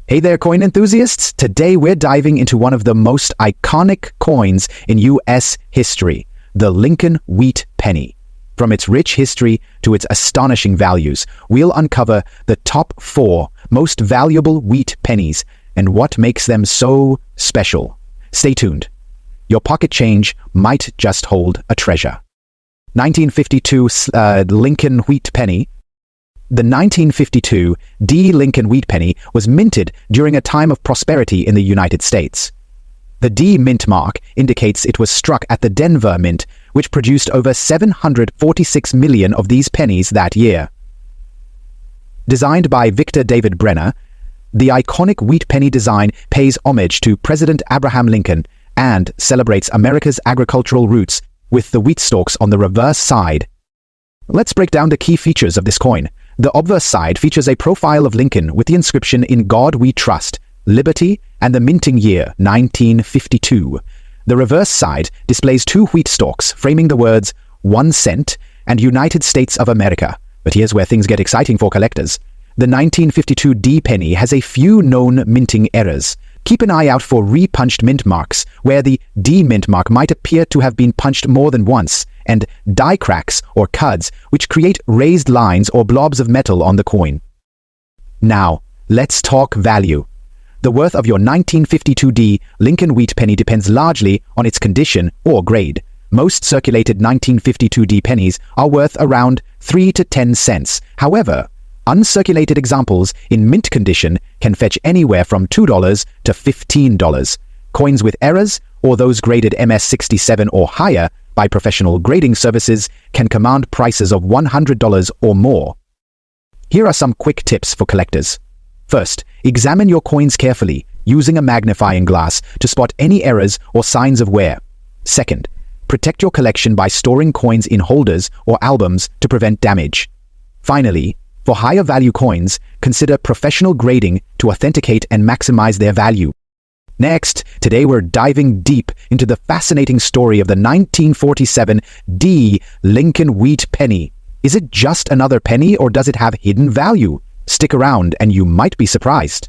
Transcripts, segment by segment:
Hey there, coin enthusiasts! Today we're diving into one of the most iconic coins in U.S. history, the Lincoln Wheat Penny. From its rich history to its astonishing values, we'll uncover the top 4 most valuable wheat pennies and what makes them so special. Stay tuned. Your pocket change might just hold a treasure. 1952 Lincoln Wheat Penny. The 1952 D. Lincoln Wheat Penny was minted during a time of prosperity in the United States. The D mint mark indicates it was struck at the Denver Mint, which produced over 746 million of these pennies that year. Designed by Victor David Brenner, the iconic wheat penny design pays homage to President Abraham Lincoln and celebrates America's agricultural roots with the wheat stalks on the reverse side. Let's break down the key features of this coin. The obverse side features a profile of Lincoln with the inscription "In God We Trust, Liberty," and the minting year 1952. The reverse side displays 2 wheat stalks framing the words 1 cent and United States of America. But here's where things get exciting for collectors. The 1952 D penny has a few known minting errors. Keep an eye out for repunched mint marks, where the D mint mark might appear to have been punched more than once, and die cracks or cuds, which create raised lines or blobs of metal on the coin. Now, let's talk value. The worth of your 1952 D Lincoln Wheat Penny depends largely on its condition or grade. Most circulated 1952 D pennies are worth around 3 to 10 cents. However, uncirculated examples in mint condition can fetch anywhere from $2 to $15. Coins with errors, or those graded MS-67 or higher by professional grading services, can command prices of $100 or more. Here are some quick tips for collectors. First, examine your coins carefully, using a magnifying glass to spot any errors or signs of wear. Second, protect your collection by storing coins in holders or albums to prevent damage. Finally, for higher value coins, consider professional grading to authenticate and maximize their value. Next, today we're diving deep into the fascinating story of the 1947 D. Lincoln Wheat Penny. Is it just another penny, or does it have hidden value? Stick around and you might be surprised.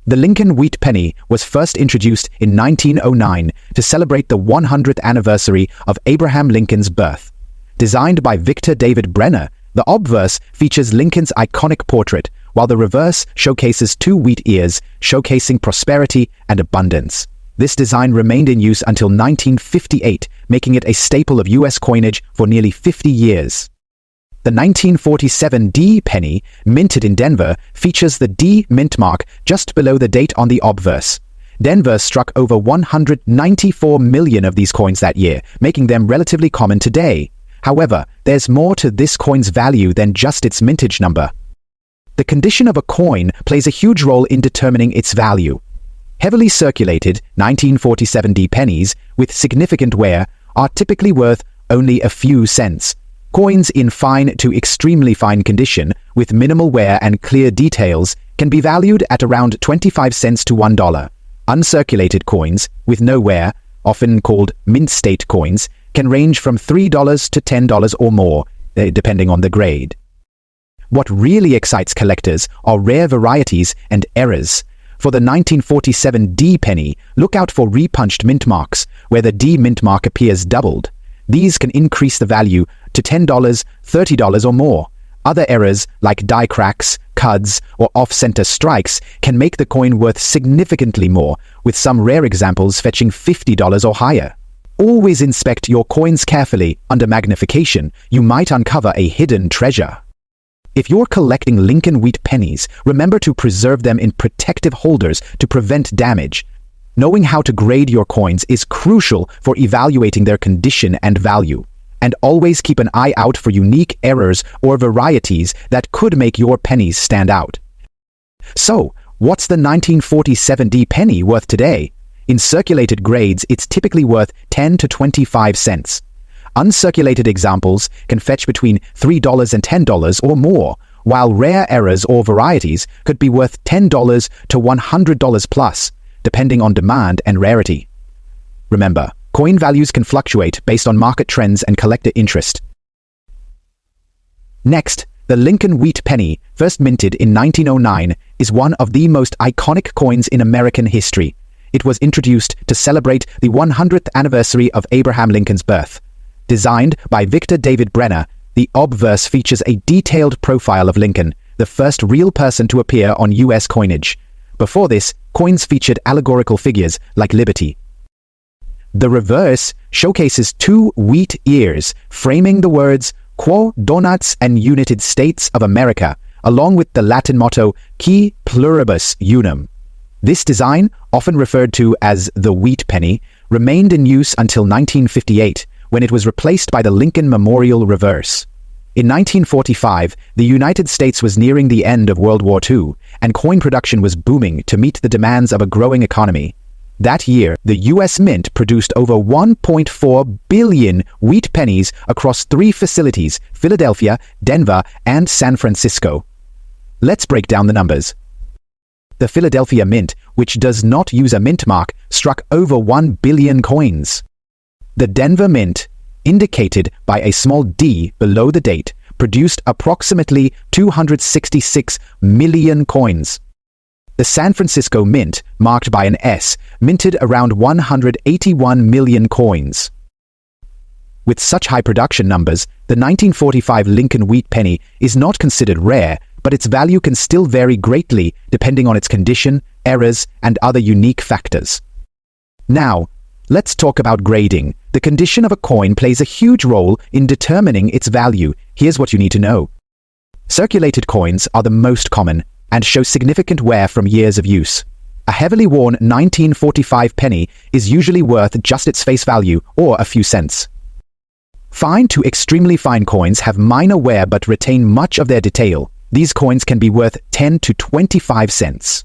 The Lincoln Wheat Penny was first introduced in 1909 to celebrate the 100th anniversary of Abraham Lincoln's birth. Designed by Victor David Brenner, the obverse features Lincoln's iconic portrait, while the reverse showcases 2 wheat ears, showcasing prosperity and abundance. This design remained in use until 1958, making it a staple of U.S. coinage for nearly 50 years. The 1947 D penny, minted in Denver, features the D mint mark just below the date on the obverse. Denver struck over 194 million of these coins that year, making them relatively common today. However, there's more to this coin's value than just its mintage number. The condition of a coin plays a huge role in determining its value. Heavily circulated 1947 D pennies with significant wear are typically worth only a few cents. Coins in fine to extremely fine condition with minimal wear and clear details can be valued at around 25 cents to $1. Uncirculated coins with no wear, often called mint state coins, can range from $3 to $10 or more, depending on the grade. What really excites collectors are rare varieties and errors. For the 1947 D penny, look out for repunched mint marks, where the D mint mark appears doubled. These can increase the value to $10, $30 or more. Other errors, like die cracks, cuds, or off-center strikes, can make the coin worth significantly more, with some rare examples fetching $50 or higher. Always inspect your coins carefully. Under magnification, you might uncover a hidden treasure. If you're collecting Lincoln Wheat pennies, remember to preserve them in protective holders to prevent damage. Knowing how to grade your coins is crucial for evaluating their condition and value. And always keep an eye out for unique errors or varieties that could make your pennies stand out. So, what's the 1947 D penny worth today? In circulated grades, it's typically worth 10 to 25 cents. Uncirculated examples can fetch between $3 and $10 or more, while rare errors or varieties could be worth $10 to $100 plus, depending on demand and rarity. Remember, coin values can fluctuate based on market trends and collector interest. Next, the Lincoln Wheat Penny, first minted in 1909, is is one of the most iconic coins in American history. It was introduced to celebrate the 100th anniversary of Abraham Lincoln's birth. Designed by Victor David Brenner, the obverse features a detailed profile of Lincoln, the first real person to appear on U.S. coinage. Before this, coins featured allegorical figures like Liberty. The reverse showcases two wheat ears, framing the words Quo Donats and United States of America, along with the Latin motto Qui Pluribus Unum. This design, often referred to as the wheat penny, remained in use until 1958, when it was replaced by the Lincoln Memorial reverse. In 1945, the United States was nearing the end of World War II, and coin production was booming to meet the demands of a growing economy. That year, the U.S. Mint produced over 1.4 billion wheat pennies across 3 facilities: Philadelphia, Denver, and San Francisco. Let's break down the numbers. The Philadelphia Mint, which does not use a mint mark, struck over 1 billion coins. The Denver Mint, indicated by a small D below the date, produced approximately 266 million coins. The San Francisco Mint, marked by an S, minted around 181 million coins. With such high production numbers, the 1945 Lincoln wheat penny is not considered rare, but its value can still vary greatly depending on its condition, errors, and other unique factors. Now, let's talk about grading. The condition of a coin plays a huge role in determining its value. Here's what you need to know. Circulated coins are the most common and show significant wear from years of use. A heavily worn 1945 penny is usually worth just its face value or a few cents. Fine to extremely fine coins have minor wear but retain much of their detail. These coins can be worth 10 to 25 cents.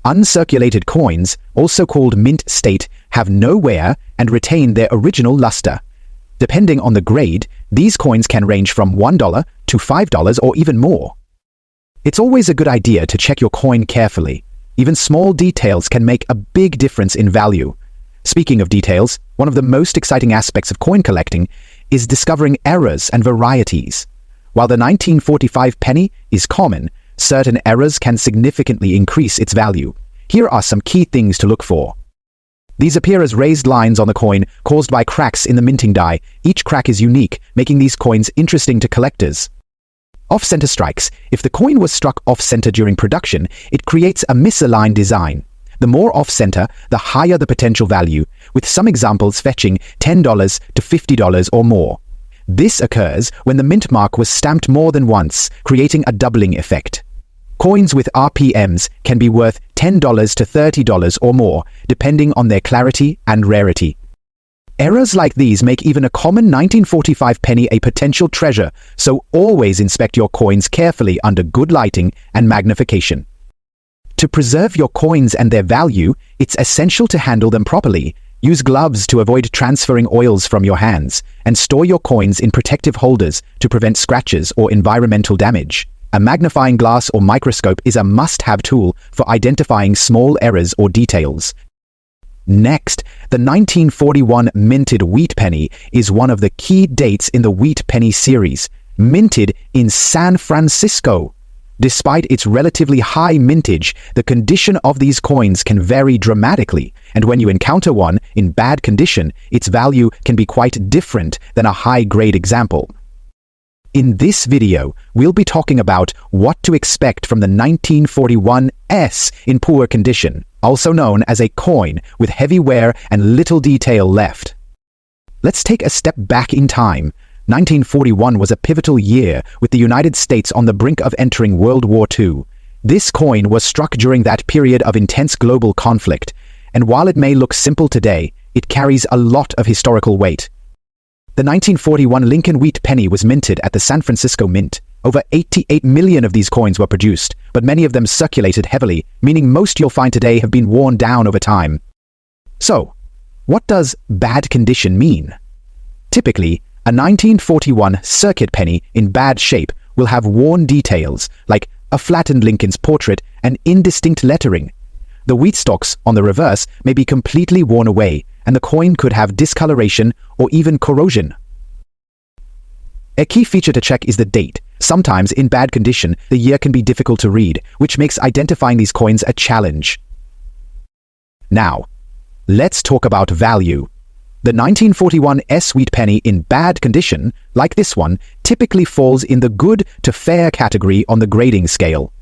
Uncirculated coins, also called mint state, have no wear and retain their original luster. Depending on the grade, these coins can range from $1 to $5 or even more. It's always a good idea to check your coin carefully. Even small details can make a big difference in value. Speaking of details, one of the most exciting aspects of coin collecting is discovering errors and varieties. While the 1945 penny is common, certain errors can significantly increase its value. Here are some key things to look for. These appear as raised lines on the coin caused by cracks in the minting die. Each crack is unique, making these coins interesting to collectors. Off-center strikes. If the coin was struck off-center during production, it creates a misaligned design. The more off-center, the higher the potential value, with some examples fetching $10 to $50 or more. This occurs when the mint mark was stamped more than once, creating a doubling effect. Coins with RPMs can be worth $10 to $30 or more, depending on their clarity and rarity. Errors like these make even a common 1945 penny a potential treasure, so always inspect your coins carefully under good lighting and magnification. To preserve your coins and their value, it's essential to handle them properly. Use gloves to avoid transferring oils from your hands, and store your coins in protective holders to prevent scratches or environmental damage. A magnifying glass or microscope is a must-have tool for identifying small errors or details. Next, the 1941 minted wheat penny is one of the key dates in the wheat penny series, minted in San Francisco. Despite its relatively high mintage, the condition of these coins can vary dramatically, and when you encounter one in bad condition, its value can be quite different than a high-grade example. In this video, we'll be talking about what to expect from the 1941 S in poor condition, also known as a coin with heavy wear and little detail left. Let's take a step back in time. 1941 was a pivotal year, with the United States on the brink of entering World War II. This coin was struck during that period of intense global conflict, and while it may look simple today, it carries a lot of historical weight. The 1941 Lincoln wheat penny was minted at the San Francisco Mint. Over 88 million of these coins were produced, but many of them circulated heavily, meaning most you'll find today have been worn down over time. So, what does bad condition mean? Typically, a 1941 circuit penny in bad shape will have worn details, like a flattened Lincoln's portrait and indistinct lettering. The wheat stalks on the reverse may be completely worn away, and the coin could have discoloration or even corrosion. A key feature to check is the date. Sometimes, in bad condition, the year can be difficult to read, which makes identifying these coins a challenge. Now, let's talk about value. The 1941 S-Wheat penny in bad condition, like this one, typically falls in the good to fair category on the grading scale.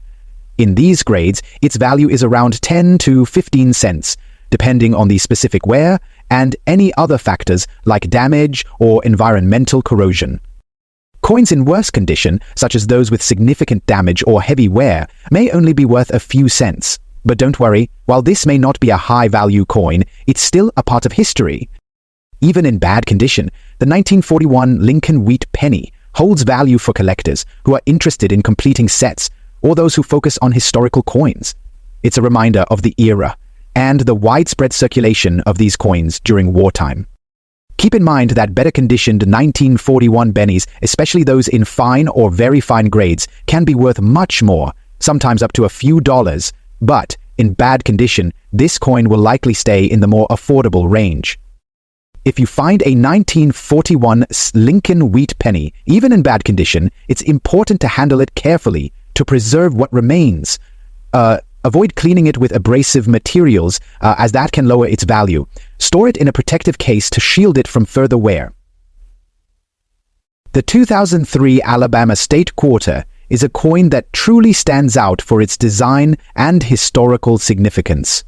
In these grades, its value is around 10 to 15 cents, depending on the specific wear and any other factors like damage or environmental corrosion. Coins in worse condition, such as those with significant damage or heavy wear, may only be worth a few cents. But don't worry, while this may not be a high-value coin, it's still a part of history. Even in bad condition, the 1941 Lincoln Wheat penny holds value for collectors who are interested in completing sets or those who focus on historical coins. It's a reminder of the era and the widespread circulation of these coins during wartime. Keep in mind that better-conditioned 1941 pennies, especially those in fine or very fine grades, can be worth much more, sometimes up to a few dollars, but in bad condition, this coin will likely stay in the more affordable range. If you find a 1941 Lincoln Wheat penny, even in bad condition, it's important to handle it carefully to preserve what remains. Avoid cleaning it with abrasive materials, as that can lower its value. Store it in a protective case to shield it from further wear. The 2003 Alabama State Quarter is a coin that truly stands out for its design and historical significance.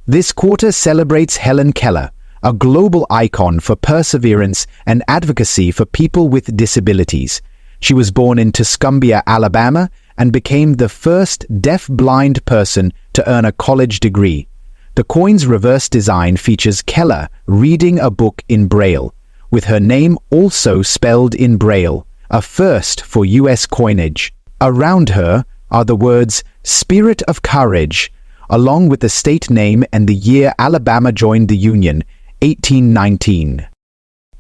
This quarter celebrates Helen Keller, a global icon for perseverance and advocacy for people with disabilities. She was born in Tuscumbia, Alabama, and became the first deaf-blind person to earn a college degree. The coin's reverse design features Keller reading a book in Braille, with her name also spelled in Braille, a first for U.S. coinage. Around her are the words "Spirit of Courage," along with the state name and the year Alabama joined the Union, 1819.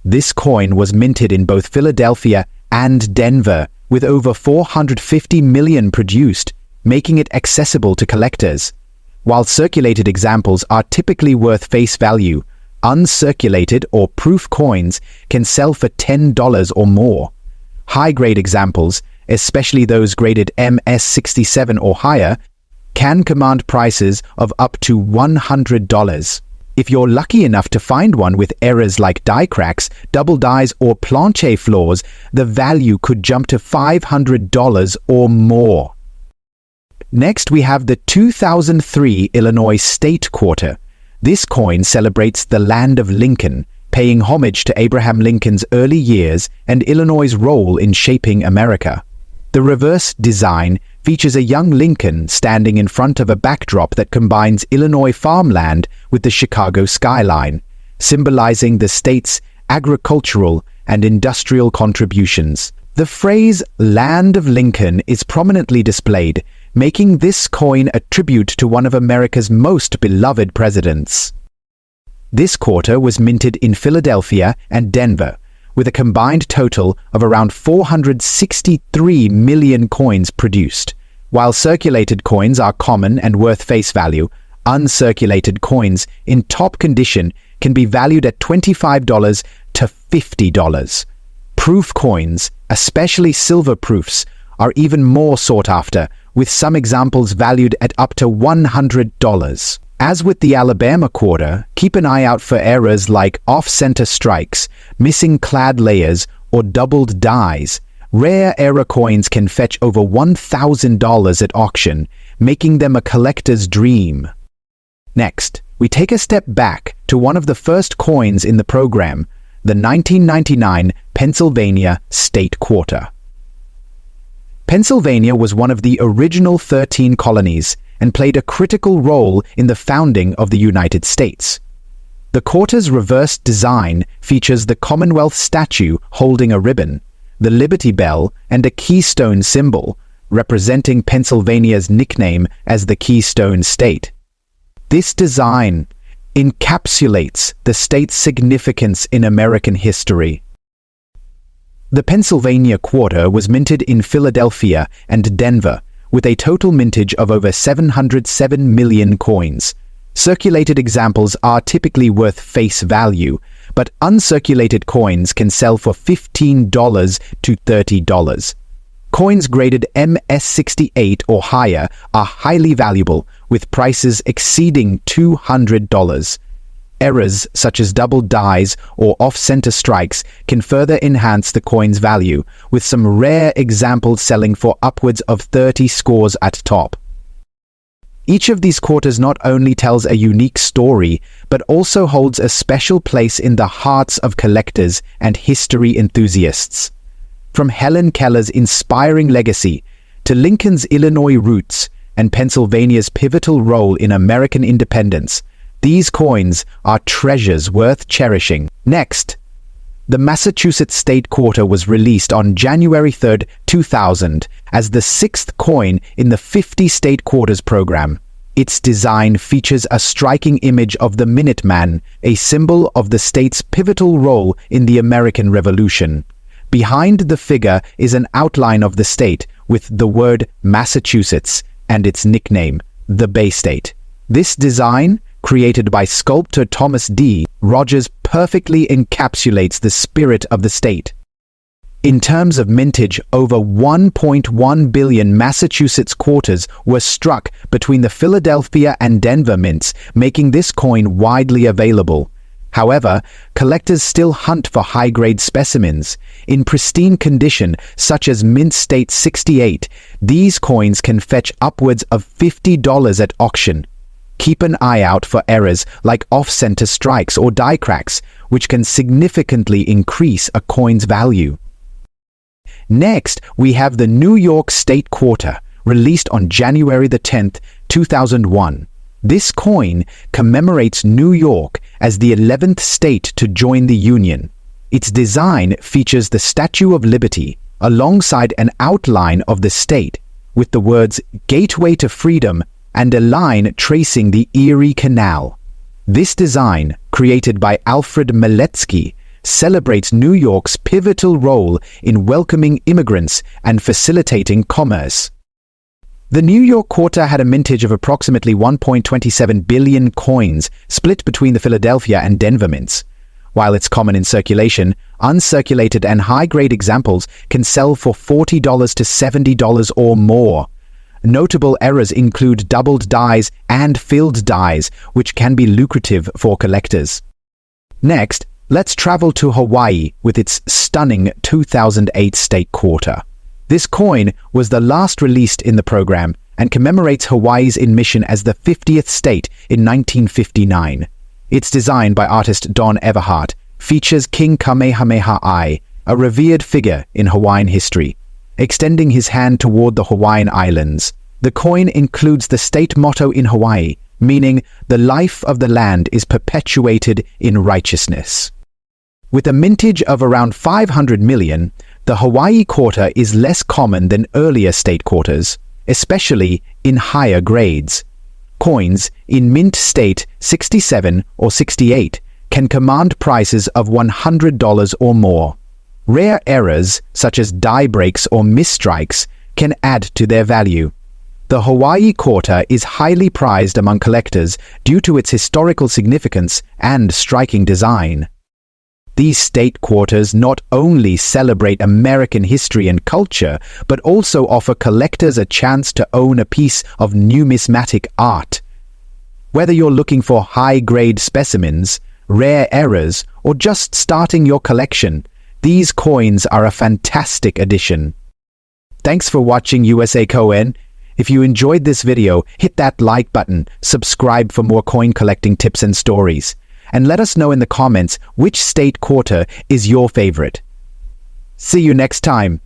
This coin was minted in both Philadelphia and Denver, with over 450 million produced, making it accessible to collectors. While circulated examples are typically worth face value, uncirculated or proof coins can sell for $10 or more. High-grade examples, especially those graded MS-67 or higher, can command prices of up to $100. If you're lucky enough to find one with errors like die cracks, double dies, or plancher flaws, the value could jump to $500 or more. Next, we have the 2003 Illinois State Quarter. This coin celebrates the land of Lincoln, paying homage to Abraham Lincoln's early years and Illinois' role in shaping America. The reverse design features a young Lincoln standing in front of a backdrop that combines Illinois farmland with the Chicago skyline, symbolizing the state's agricultural and industrial contributions. The phrase "Land of Lincoln" is prominently displayed, making this coin a tribute to one of America's most beloved presidents. This quarter was minted in Philadelphia and Denver, with a combined total of around 463 million coins produced. While circulated coins are common and worth face value, uncirculated coins in top condition can be valued at $25 to $50. Proof coins, especially silver proofs, are even more sought after, with some examples valued at up to $100. As with the Alabama quarter, keep an eye out for errors like off-center strikes, missing clad layers, or doubled dies. Rare error coins can fetch over $1,000 at auction, making them a collector's dream. Next, we take a step back to one of the first coins in the program, the 1999 Pennsylvania State Quarter. Pennsylvania was one of the original 13 colonies and played a critical role in the founding of the United States. The quarter's reverse design features the Commonwealth statue holding a ribbon, the Liberty Bell, and a keystone symbol, representing Pennsylvania's nickname as the Keystone State. This design encapsulates the state's significance in American history. The Pennsylvania quarter was minted in Philadelphia and Denver, with a total mintage of over 707 million coins. Circulated examples are typically worth face value, but uncirculated coins can sell for $15 to $30. Coins graded MS68 or higher are highly valuable, with prices exceeding $200. Errors such as double dies or off-center strikes can further enhance the coin's value, with some rare examples selling for upwards of 30 scores at top. Each of these quarters not only tells a unique story, but also holds a special place in the hearts of collectors and history enthusiasts. From Helen Keller's inspiring legacy to Lincoln's Illinois roots and Pennsylvania's pivotal role in American independence, these coins are treasures worth cherishing. Next, the Massachusetts State Quarter was released on January 3, 2000, as the sixth coin in the 50 State Quarters program. Its design features a striking image of the Minuteman, a symbol of the state's pivotal role in the American Revolution. Behind the figure is an outline of the state with the word Massachusetts and its nickname, the Bay State. This design, created by sculptor Thomas D. Rogers, perfectly encapsulates the spirit of the state. In terms of mintage, over 1.1 billion Massachusetts quarters were struck between the Philadelphia and Denver mints, making this coin widely available. However, collectors still hunt for high-grade specimens. In pristine condition, such as Mint State 68, these coins can fetch upwards of $50 at auction. Keep an eye out for errors like off-center strikes or die cracks, which can significantly increase a coin's value. Next, we have the New York State Quarter, released on January 10, 2001. This coin commemorates New York as the 11th state to join the Union. Its design features the Statue of Liberty alongside an outline of the state, with the words "Gateway to Freedom" and a line tracing the Erie Canal. This design, created by Alfred Maletsky, celebrates New York's pivotal role in welcoming immigrants and facilitating commerce. The New York Quarter had a mintage of approximately 1.27 billion coins, split between the Philadelphia and Denver mints. While it's common in circulation, uncirculated and high-grade examples can sell for $40 to $70 or more. Notable errors include doubled dies and filled dies, which can be lucrative for collectors. Next, let's travel to Hawaii with its stunning 2008 State Quarter. This coin was the last released in the program and commemorates Hawaii's admission as the 50th state in 1959. It's designed by artist Don Everhart, features King Kamehameha I, a revered figure in Hawaiian history, extending his hand toward the Hawaiian Islands. The coin includes the state motto in Hawaii, meaning the life of the land is perpetuated in righteousness. With a mintage of around 500 million, the Hawaii Quarter is less common than earlier state quarters, especially in higher grades. Coins in Mint State 67 or 68 can command prices of $100 or more. Rare errors, such as die breaks or misstrikes, can add to their value. The Hawaii Quarter is highly prized among collectors due to its historical significance and striking design. These state quarters not only celebrate American history and culture, but also offer collectors a chance to own a piece of numismatic art. Whether you're looking for high-grade specimens, rare errors, or just starting your collection, these coins are a fantastic addition. Thanks for watching USA Coin. If you enjoyed this video, hit that like button, subscribe for more coin collecting tips and stories, and let us know in the comments which state quarter is your favorite. See you next time.